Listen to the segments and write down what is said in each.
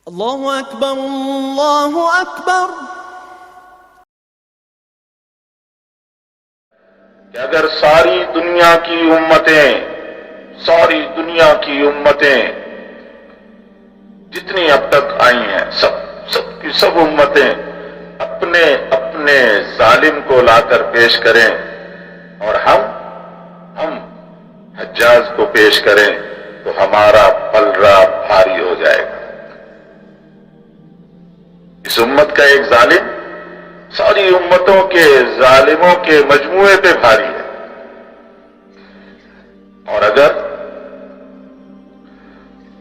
اللہ اکبر اللہ اکبر۔ کہ اگر ساری دنیا کی امتیں جتنی اب تک آئی ہیں سب امتیں اپنے اپنے ظالم کو لا کر پیش کریں اور ہم حجاج کو پیش کریں تو ہمارا پلڑا بھاری ہو جائے گا۔ اس امت کا ایک ظالم ساری امتوں کے ظالموں کے مجموعے پہ بھاری ہے۔ اور اگر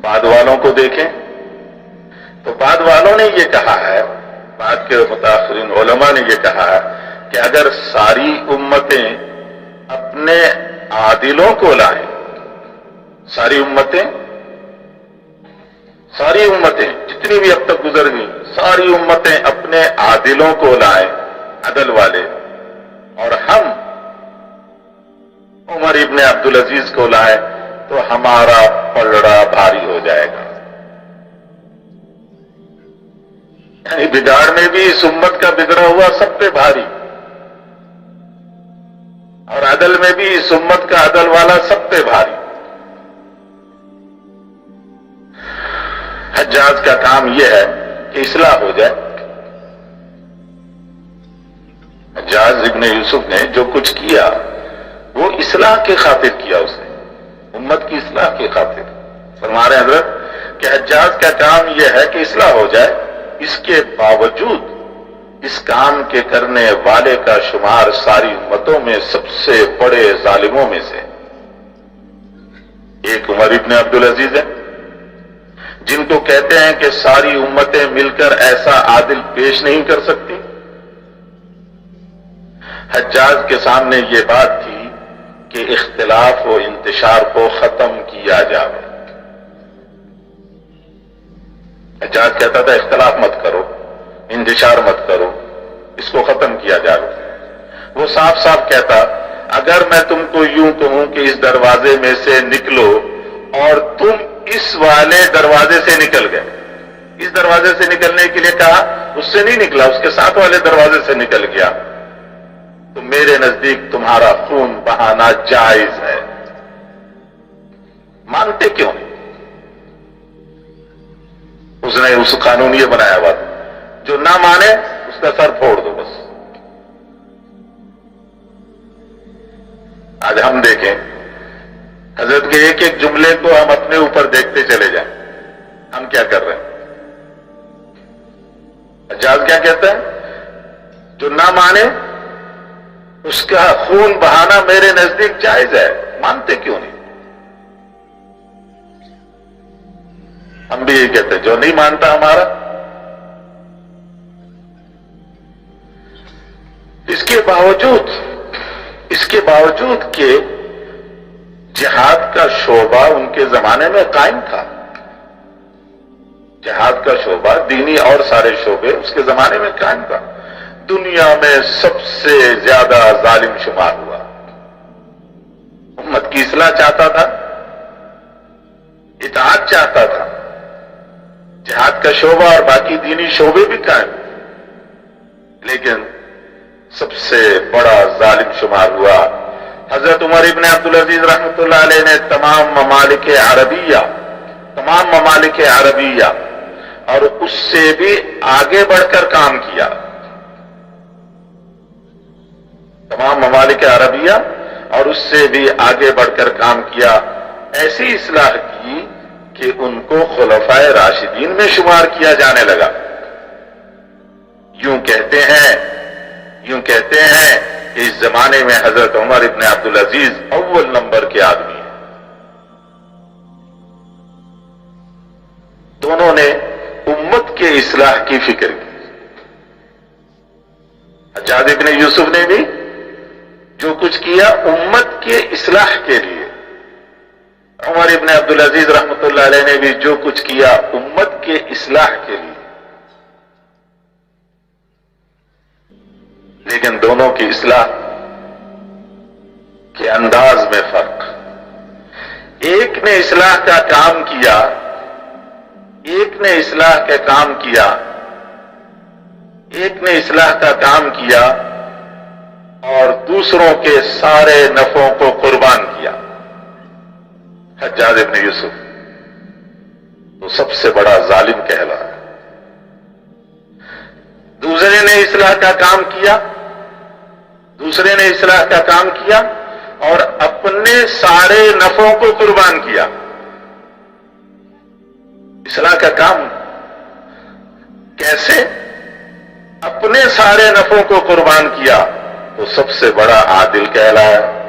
بعد والوں کو دیکھیں تو بعد والوں نے یہ کہا ہے، بعد کے متاخرین علماء نے یہ کہا ہے کہ اگر ساری امتیں اپنے عادلوں کو لائیں، ساری امتیں جتنی بھی اب تک گزر گئی، ساری امتیں اپنے عادلوں کو لائیں، عدل والے، اور ہم عمر ابن عبدالعزیز کو لائیں تو ہمارا پلڑا بھاری ہو جائے گا۔ یعنی بگاڑ میں بھی اس امت کا بگڑا ہوا سب پہ بھاری، اور عدل میں بھی اس امت کا عدل والا سب پہ بھاری۔ حجاج کا کام یہ ہے کہ اصلاح ہو جائے۔ حجاج ابن یوسف نے جو کچھ کیا وہ اصلاح کی خاطر کیا، اس نے امت کی اصلاح کی خاطر۔ فرما رہے ہیں حضرت کہ حجاج کا کام یہ ہے کہ اصلاح ہو جائے، اس کے باوجود اس کام کے کرنے والے کا شمار ساری امتوں میں سب سے بڑے ظالموں میں سے ایک عمر ابن عبدالعزیز ہے، جن کو کہتے ہیں کہ ساری امتیں مل کر ایسا عادل پیش نہیں کر سکتی۔ حجاج کے سامنے یہ بات تھی کہ اختلاف و انتشار کو ختم کیا جائے۔ حجاج کہتا تھا اختلاف مت کرو، انتشار مت کرو، اس کو ختم کیا جائے۔ وہ صاف صاف کہتا اگر میں تم کو یوں کہوں کہ اس دروازے میں سے نکلو اور تم اس والے دروازے سے نکل گئے، اس دروازے سے نکلنے کے لیے کہا، اس سے نہیں نکلا، اس کے ساتھ والے دروازے سے نکل گیا، تو میرے نزدیک تمہارا خون بہانا جائز ہے۔ مانتے کیوں نہیں؟ اس نے اس قانون یہ بنایا ہوا تھا، جو نہ مانے اس کا سر پھوڑ دو بس۔ آج ہم دیکھیں حضرت کے ایک ایک جملے کو ہم اپنے اوپر دیکھتے چلے جائیں، ہم کیا کر رہے ہیں۔ حجاج کیا کہتا ہے؟ جو نہ مانے اس کا خون بہانا میرے نزدیک جائز ہے۔ مانتے کیوں نہیں؟ ہم بھی یہی کہتے ہیں جو نہیں مانتا ہمارا۔ اس کے باوجود کہ جہاد کا شعبہ ان کے زمانے میں قائم تھا، جہاد کا شعبہ دینی اور سارے شعبے اس کے زمانے میں قائم تھا، دنیا میں سب سے زیادہ ظالم شمار ہوا۔ امت کی اصلاح چاہتا تھا، اطاعت چاہتا تھا، جہاد کا شعبہ اور باقی دینی شعبے بھی قائم، لیکن سب سے بڑا ظالم شمار ہوا۔ حضرت عمر ابن عبدالعزیز رحمۃ اللہ علیہ نے تمام ممالک عربیہ اور اس سے بھی آگے بڑھ کر کام کیا، تمام ممالک عربیہ اور اس سے بھی آگے بڑھ کر کام کیا، ایسی اصلاح کی کہ ان کو خلفائے راشدین میں شمار کیا جانے لگا۔ یوں کہتے ہیں کہ اس زمانے میں حضرت عمر ابن عبدالعزیز اول نمبر کے آدمی ہیں۔ دونوں نے امت کے اصلاح کی فکر کی۔ حجاج ابن یوسف نے بھی جو کچھ کیا امت کے اصلاح کے لیے، عمر ابن عبدالعزیز رحمۃ اللہ علیہ نے بھی جو کچھ کیا امت کے اصلاح کے لیے، لیکن دونوں کی اصلاح کے انداز میں فرق۔ ایک نے اصلاح کا کام کیا ایک نے اصلاح کا کام کیا، ایک نے اصلاح کا کام کیا اور دوسروں کے سارے نفعوں کو قربان کیا، حجاج ابن یوسف، تو سب سے بڑا ظالم کہلایا۔ دوسرے نے اصلاح کا کام کیا، دوسرے نے اصلاح کا کام کیا اور اپنے سارے نفعوں کو قربان کیا۔ اصلاح کا کام کیسے؟ اپنے سارے نفعوں کو قربان کیا تو سب سے بڑا عادل کہلایا۔